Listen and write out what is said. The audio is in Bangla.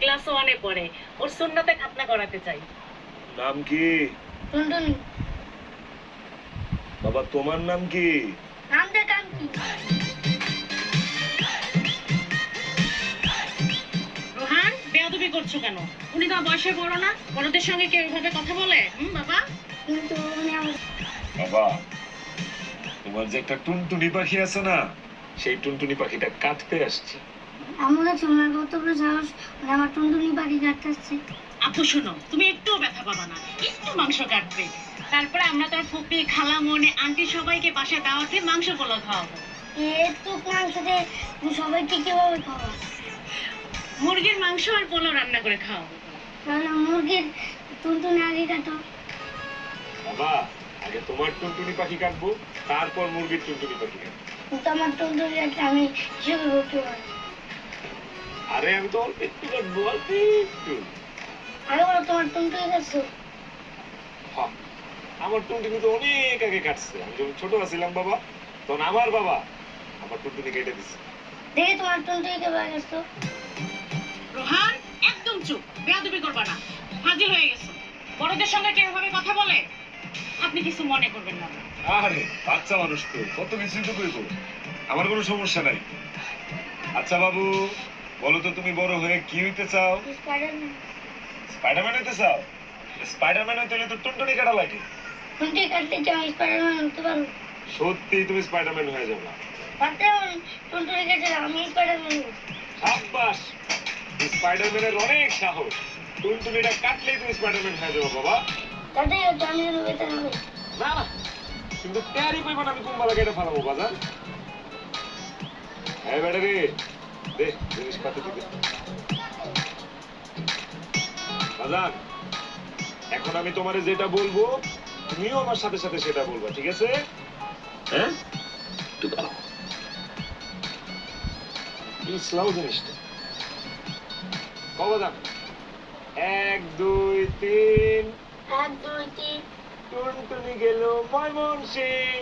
ক্লাস 1 পড়ে, ওর সুন্নতে খাতনা করাতে চাই। নাম কি? টুনটুনি। বাবা তোমার নাম কি? নাম দে কাম কি? রোহান, বেয়াদবি করছো কেন? উনি তো বয়সে বড় না, বড়দের সঙ্গে কেউ এভাবে কথা বলে? বাবা। কিন্তু উনি আমার বাবা তোমার যে একটা টুনটুনি পাখি আছে না, সেই টুনটুনি পাখিটা কাটতে আসছে। আমার কাছে ওনার কত বড় সাহস, উনি আমার টুনটুনি পাখি কাটতেছে। আপু শোনো, তুমি একটুও ব্যথা পাবা না, একটু মাংস কাটবে। তারপরে আমরা তোর ফুপি, খালা, মনে, আন্টি সবাইকে বাসায় দাওয়াতে মাংস পোলাও খাওয়াবো। একটু মাংস দিয়ে তুমি সবাইকে কিভাবে খাওয়া? মুরগির মাংস আর পোলাও রান্না করে খাওয়াবো। তাহলে মুরগির টুনটুনি আগে কাটো। বাবা আগে তোমার টুনটুনি পাখি কাটবো, তারপর মুরগির টুনটুনি পাখি কাটবো। কিন্তু আমার টুনটুনি কাটলে আমি হিসেবে ভর্তি হই। আরে আমি তো অল্প একটু কাটবো, অল্প একটু। আরে বলো তোমার টুনটুনি কাটছো? হ্যাঁ, আমার টুনটুনি তো অনেক আগে কাটছে। আমি যখন ছোট ছিলাম বাবা, তখন আমার বাবা আমার টুনটুনি কেটে দিছে। দেখে তোমার টুনটুনি কে কাটছো? রোহান, একদম চুপ, বেয়াদবি করবা না। হাজির হয়ে গেছো, বড়দের সঙ্গে কেউ এভাবে কথা বলে? আপনি কিছু মনে করবেন না। আরে বাচ্চা মানুষ তো কত কিছুই তো করবো, আমার কোনো সমস্যা নাই। আচ্ছা বাবু, বলো তো তুমি বড় হয়ে কি হইতে চাও? স্পাইডারম্যান। স্পাইডারম্যান হইতে চাও? স্পাইডারম্যান হইতে হলে তো টুনটুনি কাটা লাগে। টুনটুনি কাটলে কি আমি স্পাইডারম্যান হতে পারবো? সত্যি তুমি স্পাইডারম্যান হয়ে যাবে। তাতে টুনটুনি কাটলে আমি স্পাইডারম্যান হবো। সাব্বাস, স্পাইডারম্যানের অনেক সাহস। টুনটুনিটা কাটলেই তুমি স্পাইডারম্যান হয়ে যাবে বাবা। তাতে আমি যেন বেতন হবে। না না, কিন্তু তেয়ারি পাইবেন আমি কোন বালা কেটে ফেলাবো বাজার। হ্যাঁ বেটা রে, দে জিনিসপাতি দিতে বাজার। এখন আমি তোমারে যেটা বলবো, তুমিও আমার সাথে সাথে সেটা বলবা, ঠিক আছে? হ্যাঁ, একটু দাঁড়াও। এই স্লাউ জিনিসটা কবা দাম? 1 2 3। 1 2 3। টুনটুনি গেল ময়মনসিং।